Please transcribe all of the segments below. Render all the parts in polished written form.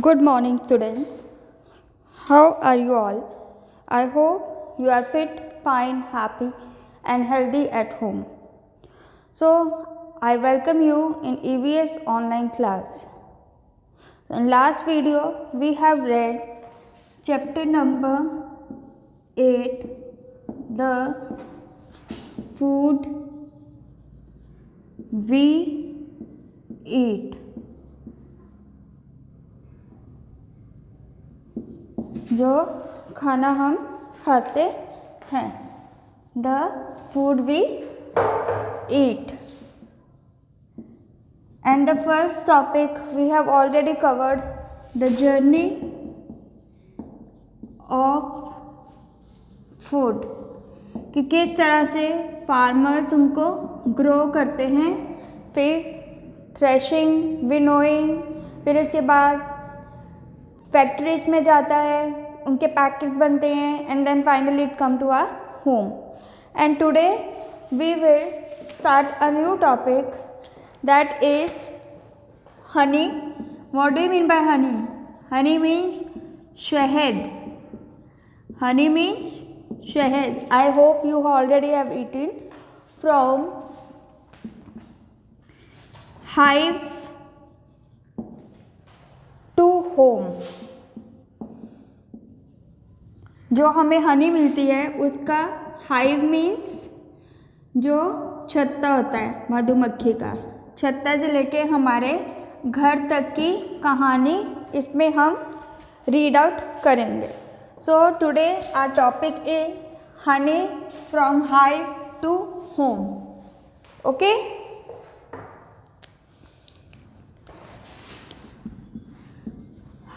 Good morning, students. How are you all? I hope you are fit, fine, happy, and healthy at home. So, I welcome you in EVS online class. In last video, we have read chapter number 8, the food we eat. जो खाना हम खाते हैं, the food we eat. And the first topic we have already covered, the journey of food, कि किस तरह से farmers उनको ग्रो करते हैं, फिर थ्रेशिंग, विनोइंग, फिर इसके बाद फैक्ट्रीज में जाता है, उनके पैकेज बनते हैं, and then finally it come to our home. And today we will start a new topic, that is honey. What do you mean by honey? Honey means शहद. Honey means शहद. I hope you already have eaten from hive to home. जो हमें हनी मिलती है उसका hive means जो छत्ता होता है मधुमक्खी का, छत्ता से लेके हमारे घर तक की कहानी इसमें हम रीड आउट करेंगे. So today our topic is honey from hive to home. Okay,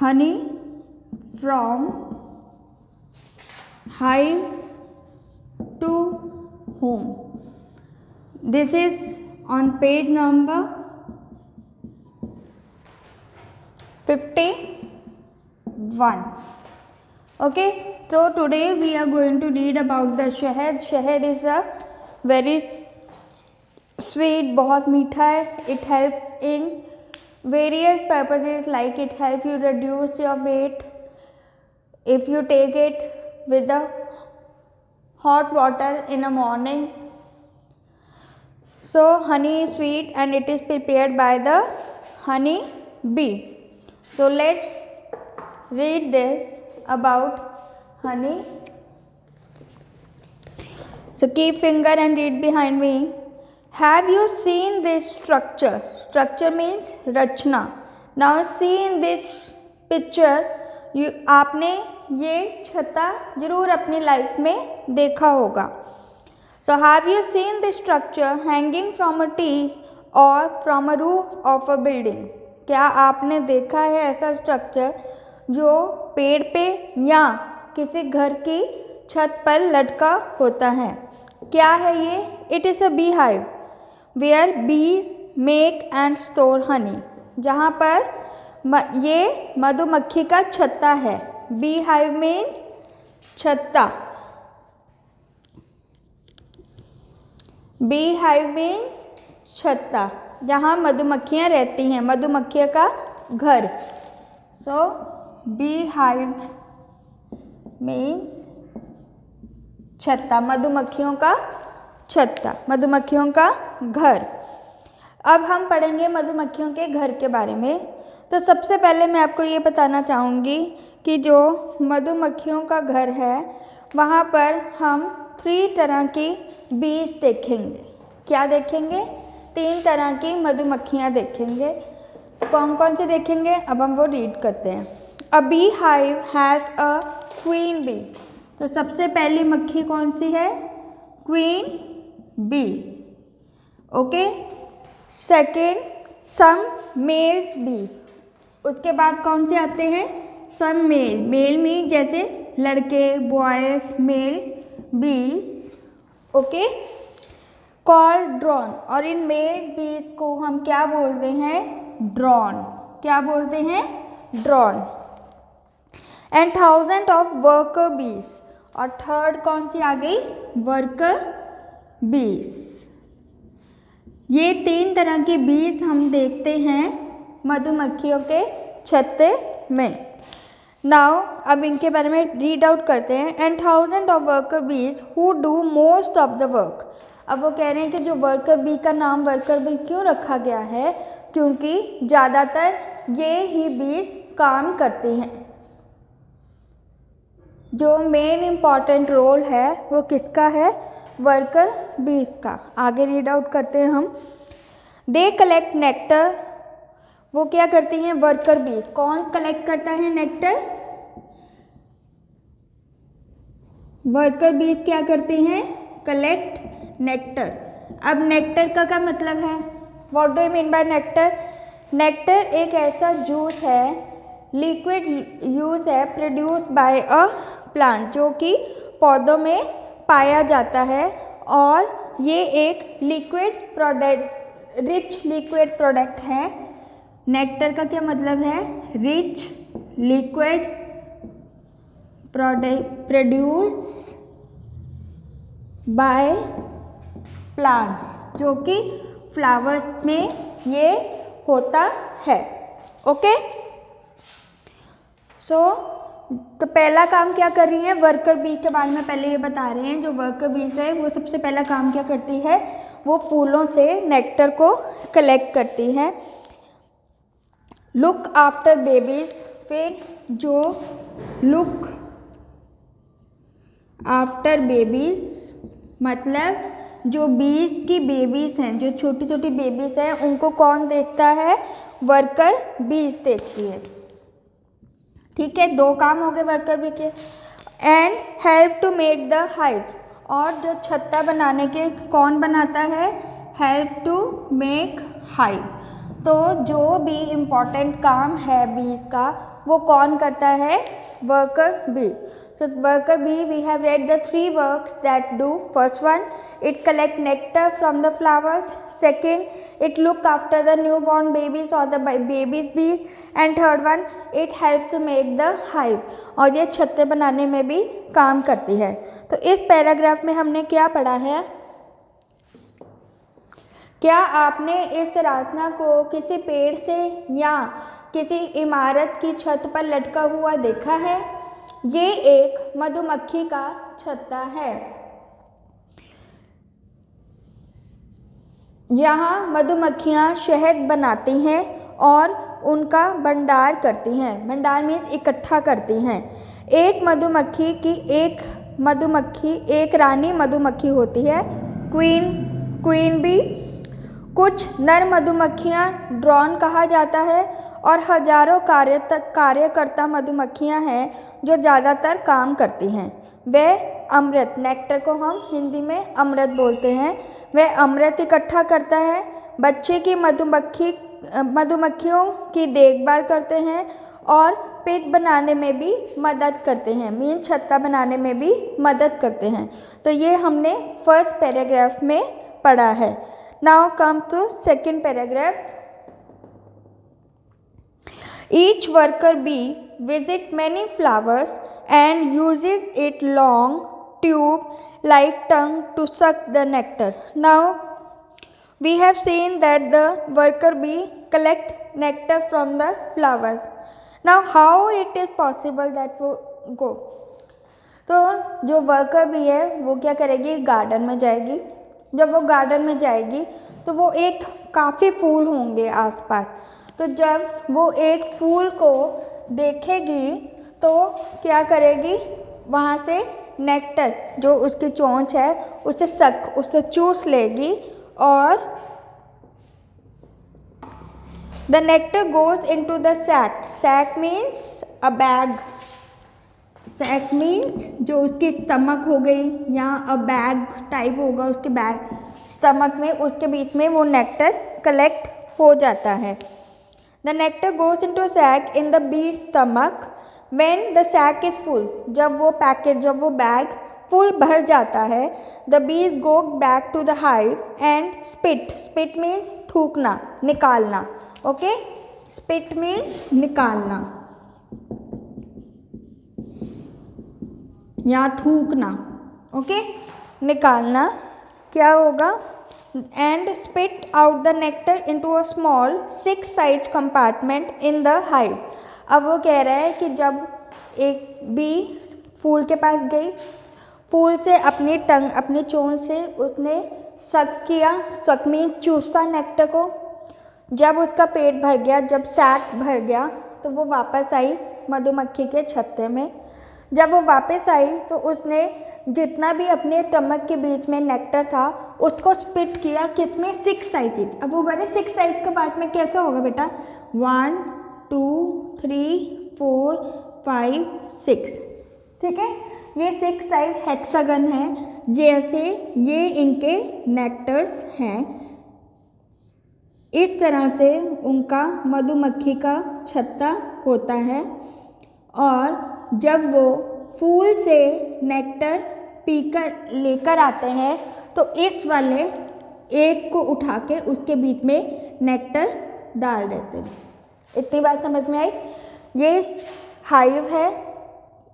honey from hive to home. This is on page number 51. Okay, so today we are going to read about the शहद. शहद is a very sweet, बहुत मीठा है. It helps in various purposes, like it helps you reduce your weight if you take it with the hot water in the morning. So honey is sweet and it is prepared by the honey bee. So let's read this about honey. So keep finger and read behind me. Have you seen this structure? Structure means rachna. Now see in this picture, आपने ये छत्ता जरूर अपनी life में देखा होगा. So have you seen this structure hanging from a tree और from a roof of a building? क्या आपने देखा है ऐसा स्ट्रक्चर जो पेड़ पे या किसी घर की छत पर लटका होता है? क्या है ये? It is a B hive where bees make and store honey. जहाँ पर ये मधुमक्खी का छत्ता है. बी हाइव मीन्स छत्ता. बी हाइव मीन्स छत्ता, जहाँ मधुमक्खियाँ रहती हैं, मधुमक्खियों का घर. सो बी हाइव मीन्स छत्ता, मधुमक्खियों का छत्ता, मधुमक्खियों का घर. अब हम पढ़ेंगे मधुमक्खियों के घर के बारे में. तो सबसे पहले मैं आपको ये बताना चाहूँगी कि जो मधुमक्खियों का घर है वहाँ पर हम 3 तरह की बीज देखेंगे. क्या देखेंगे? 3 तरह की मधुमक्खियाँ देखेंगे. कौन कौन से देखेंगे अब हम वो रीड करते हैं. A bee hive has a queen bee. तो सबसे पहली मक्खी कौन सी है? Queen bee. Okay. Second, some males bee. उसके बाद कौन से आते हैं? सम मेल. मेल में जैसे लड़के, बॉयज, मेल बीज. ओके. Call drone. और इन मेल बीज को हम क्या बोलते हैं? ड्रोन. क्या बोलते हैं? ड्रोन. एंड 1000 ऑफ वर्कर बीज. और थर्ड कौन सी आ गई? वर्कर बीज. ये 3 तरह के बीज हम देखते हैं मधुमक्खियों के छत्ते में। नाउ अब इनके बारे में रीड आउट करते हैं। एंड थाउजेंड ऑफ वर्कर बीज who do most of the work. अब वो कह रहे हैं कि जो वर्कर बी का नाम वर्कर बी क्यों रखा गया है, क्योंकि ज़्यादातर ये ही बीज काम करती हैं। जो मेन इम्पॉर्टेंट रोल है वो किसका है, वर्कर बीज का। आगे रीड आउट करते हैं हम। दे कलेक्ट नेक्टर, वो क्या करती हैं, वर्कर बीज। कौन कलेक्ट करता है नेक्टर, वर्कर बीज क्या करती हैं, कलेक्ट नेक्टर। अब नेक्टर का क्या मतलब है, what do you mean by nectar. Nectar एक ऐसा जूस है, लिक्विड यूज है, प्रोड्यूस बाय अ प्लांट, जो कि पौधों में पाया जाता है और ये एक liquid product, rich liquid product है। नेक्टर का क्या मतलब है, rich liquid produce by plants, जो कि फ्लावर्स में ये होता है। ओके, तो पहला काम क्या कर रही है, वर्कर बी के बारे में पहले ये बता रहे हैं। जो वर्कर बीज है वो सबसे पहला काम क्या करती है, वो फूलों से नेक्टर को कलेक्ट करती है। लुक आफ्टर बेबीज, फिर जो लुक आफ्टर बेबीज मतलब जो बीज की बेबीज हैं, जो छोटी छोटी बेबीज हैं, उनको कौन देखता है, वर्कर बीज देखती है। ठीक है, दो काम हो गए वर्कर बी के। And help to make the hive, और जो छत्ता बनाने के कौन बनाता है, हेल्प टू मेक हाइव। तो जो भी इम्पॉर्टेंट काम है बीज का वो कौन करता है, worker bee. So worker B, we have read the three works that do. First one, it collect nectar from the flowers. Second, it look after the newborn babies or the baby bees. And third one, it helps to make the hive. और ये छत्ते बनाने में भी काम करती है। तो इस पैराग्राफ में हमने क्या पढ़ा है, क्या आपने इस रचना को किसी पेड़ से या किसी इमारत की छत पर लटका हुआ देखा है। ये एक मधुमक्खी का छत्ता है। यहाँ मधुमक्खियाँ शहद बनाती हैं और उनका भंडार करती हैं। भंडार मीन्स इकट्ठा करती हैं। एक मधुमक्खी एक रानी मधुमक्खी होती है, क्वीन बी। कुछ नर मधुमक्खियाँ ड्रोन कहा जाता है और हजारों कार्यकर्ता मधुमक्खियाँ हैं जो ज़्यादातर काम करती हैं। वह अमृत, नेक्टर को हम हिंदी में अमृत बोलते हैं, वह अमृत इकट्ठा करता है। बच्चे की मधुमक्खियों की देखभाल करते हैं और पिट बनाने में भी मदद करते हैं, मीन छत्ता बनाने में भी मदद करते हैं। तो ये हमने फर्स्ट पैराग्राफ में पढ़ा है। Now come to second paragraph. Each worker bee visits many flowers and uses its long tube-like tongue to suck the nectar. Now, we have seen that the worker bee collects nectar from the flowers. Now, how it is possible that वो go? तो जो worker bee है वो क्या करेगी, garden में जाएगी। जब वो गार्डन में जाएगी तो वो एक काफ़ी फूल होंगे आसपास। तो जब वो एक फूल को देखेगी तो क्या करेगी, वहाँ से नेक्टर जो उसकी चोंच है उससे चूस लेगी और the nectar goes into the sac. Sac means a bag. Sac means जो उसकी स्टमक हो गई या अ बैग टाइप होगा उसके बैग स्टमक में, उसके बीच में वो नेक्टर कलेक्ट हो जाता है। The nectar goes into sac in the bee's stomach when the sac is full. जब वो बैग फुल भर जाता है, the bees go back to the hive and spit. Spit means थूकना, निकालना. Okay? Spit means निकालना या थूकना. Okay? निकालना क्या होगा? And spit out the nectar into a small 6-sized compartment in the hive. अब वो कह रहा है कि जब एक बी फूल के पास गई, फूल से अपनी चोंच से उसने सक किया, सक में चूसा नेक्टर को। जब उसका पेट भर गया, जब सैक भर गया, तो वो वापस आई मधुमक्खी के छत्ते में। जब वो वापस आई तो उसने जितना भी अपने स्टमक के बीच में नेक्टर था उसको स्प्लिट किया, किसमें, 6 साइडेड। अब वो बड़े 6 साइड के पार्ट में कैसे होगा बेटा, 1 2 3 4 5 6, ठीक है। ये 6 साइड हेक्सागन है, जैसे ये इनके नेक्टर्स हैं। इस तरह से उनका मधुमक्खी का छत्ता होता है। और जब वो फूल से नेक्टर पीकर लेकर आते हैं तो इस वाले एक को उठा के उसके बीच में नेक्टर डाल देते हैं। इतनी बात समझ में आई। ये हाइव है,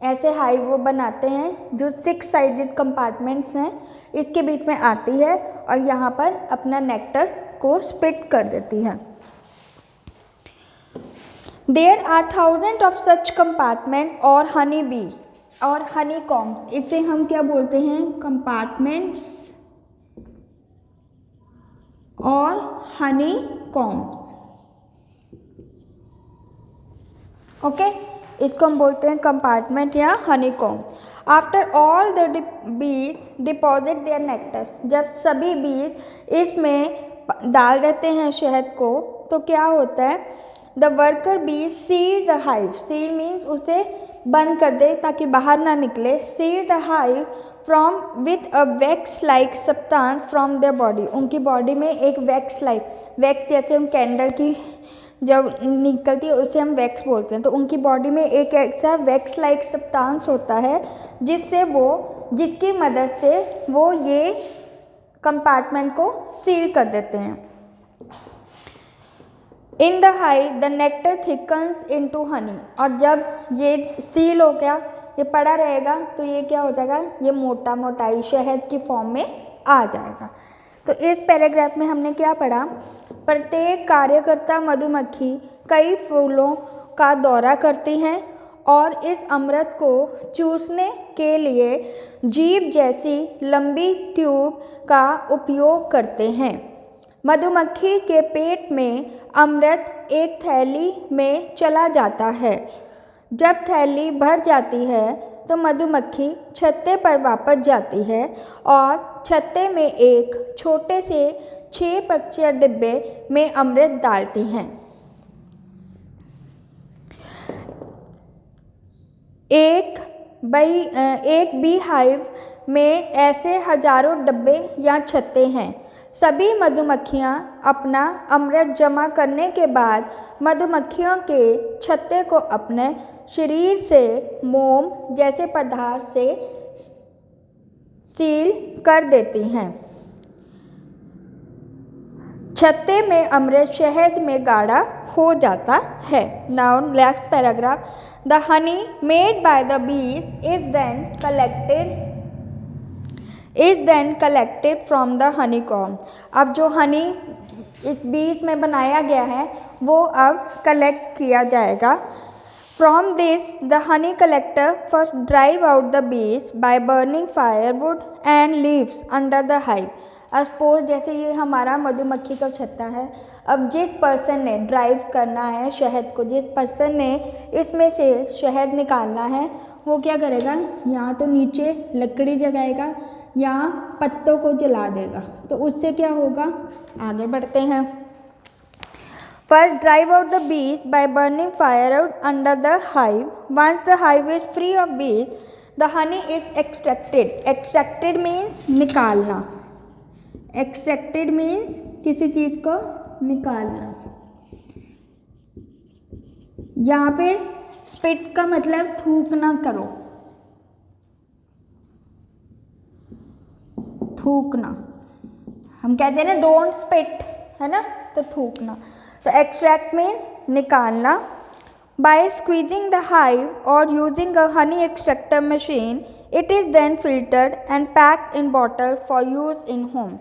ऐसे हाइव वो बनाते हैं जो 6 साइडेड कंपार्टमेंट्स हैं, इसके बीच में आती है और यहाँ पर अपना नेक्टर को स्प्लिट कर देती है। There are thousands of such compartments और honey bee और हनी कॉम्स। इसे हम क्या बोलते हैं, कंपार्टमेंट्स और हनी कॉम्स। ओके, इसको हम बोलते हैं कंपार्टमेंट या Honey comb. After all the bees deposit there nectar, जब सभी बीज इसमें डाल देते हैं शहद को, तो क्या होता है, the worker bee seal the hive. Seal means उसे बंद कर दे ताकि बाहर ना निकले। Seal the hive from with a wax like substance from their body. उनकी बॉडी में एक वैक्स लाइक, वैक्स जैसे हम कैंडल की जब निकलती है उसे हम वैक्स बोलते हैं, तो उनकी बॉडी में एक ऐसा वैक्स लाइक सब्सटेंस होता है जिसकी मदद से वो ये कंपार्टमेंट को सील कर देते हैं। In the hive the nectar thickens into Honey. और जब ये सील हो गया, ये पड़ा रहेगा, तो ये क्या हो जाएगा, ये मोटाई शहद की फॉर्म में आ जाएगा। तो इस पैराग्राफ में हमने क्या पढ़ा, प्रत्येक कार्यकर्ता मधुमक्खी कई फूलों का दौरा करती हैं और इस अमृत को चूसने के लिए जीभ जैसी लंबी ट्यूब का उपयोग करते हैं। मधुमक्खी के पेट में अमृत एक थैली में चला जाता है। जब थैली भर जाती है तो मधुमक्खी छत्ते पर वापस जाती है और छत्ते में एक छोटे से 6 पक्षीय डिब्बे में अमृत डालती हैं। एक बी हाइव में ऐसे हजारों डब्बे या छत्ते हैं। सभी मधुमक्खियाँ अपना अमृत जमा करने के बाद मधुमक्खियों के छत्ते को अपने शरीर से मोम जैसे पदार्थ से सील कर देती हैं। छत्ते में अमृत शहद में गाढ़ा हो जाता है। Now next paragraph, the honey made by the bees is then collected from the honeycomb. अब जो हनी इस बीज में बनाया गया है वो अब कलेक्ट किया जाएगा। From this the honey collector first drive out the bees by burning firewood and leaves under the hive. Suppose जैसे ये हमारा मधुमक्खी का छत्ता है, अब जिस पर्सन ने ड्राइव करना है शहद को, जिस पर्सन ने इसमें से शहद निकालना है, वो क्या करेगा, या तो नीचे लकड़ी जलाएगा या पत्तों को जला देगा। तो उससे क्या होगा, आगे बढ़ते हैं। First drive out the bees by burning firewood under the hive. Once the hive is free of bees the honey is extracted. Extracted means निकालना। एक्सट्रैक्टेड मीन्स किसी चीज़ को निकालना। यहाँ पे स्पिट का मतलब थूकना करो, थूकना। हम कहते हैं ना डोंट स्पिट, है ना, तो थूकना। तो एक्सट्रैक्ट मीन्स निकालना। बाय स्क्वीजिंग द हाइव और using a honey extractor machine it is then filtered and packed in bottle for use in home.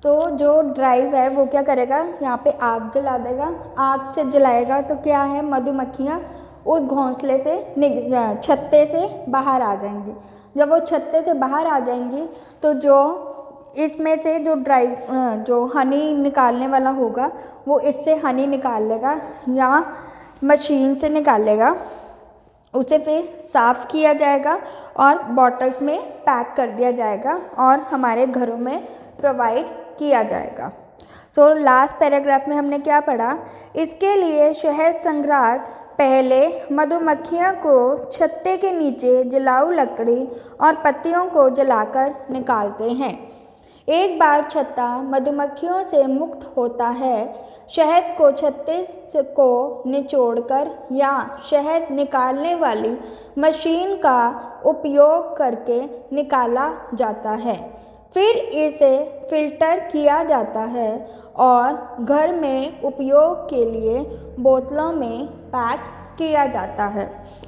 तो जो ड्राइव है वो क्या करेगा, यहाँ पे आग जला देगा। आग से जलाएगा तो क्या है, मधुमक्खियाँ उस घोंसले से छत्ते से बाहर आ जाएंगी। जब वो छत्ते से बाहर आ जाएंगी तो जो इसमें से जो हनी निकालने वाला होगा वो इससे हनी निकाल लेगा या मशीन से निकालेगा, उसे फिर साफ़ किया जाएगा और बॉटल्स में पैक कर दिया जाएगा और हमारे घरों में प्रोवाइड किया जाएगा। सो लास्ट पैराग्राफ में हमने क्या पढ़ा, इसके लिए शहद संग्राहक पहले मधुमक्खियों को छत्ते के नीचे जलाऊ लकड़ी और पत्तियों को जलाकर निकालते हैं। एक बार छत्ता मधुमक्खियों से मुक्त होता है, शहद को छत्ते को निचोड़कर या शहद निकालने वाली मशीन का उपयोग करके निकाला जाता है। फिर इसे फ़िल्टर किया जाता है और घर में उपयोग के लिए बोतलों में पैक किया जाता है।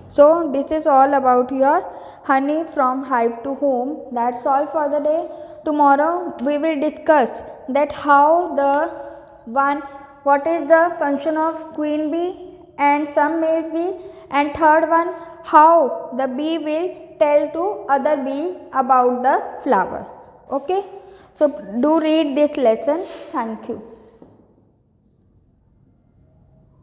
So this is all about your honey from hive to home. That's all for the day. Tomorrow we will discuss that what is the function of queen bee and some male bee, and third one, how the bee will tell to other bee about the flowers. Okay, so do read this lesson. Thank you.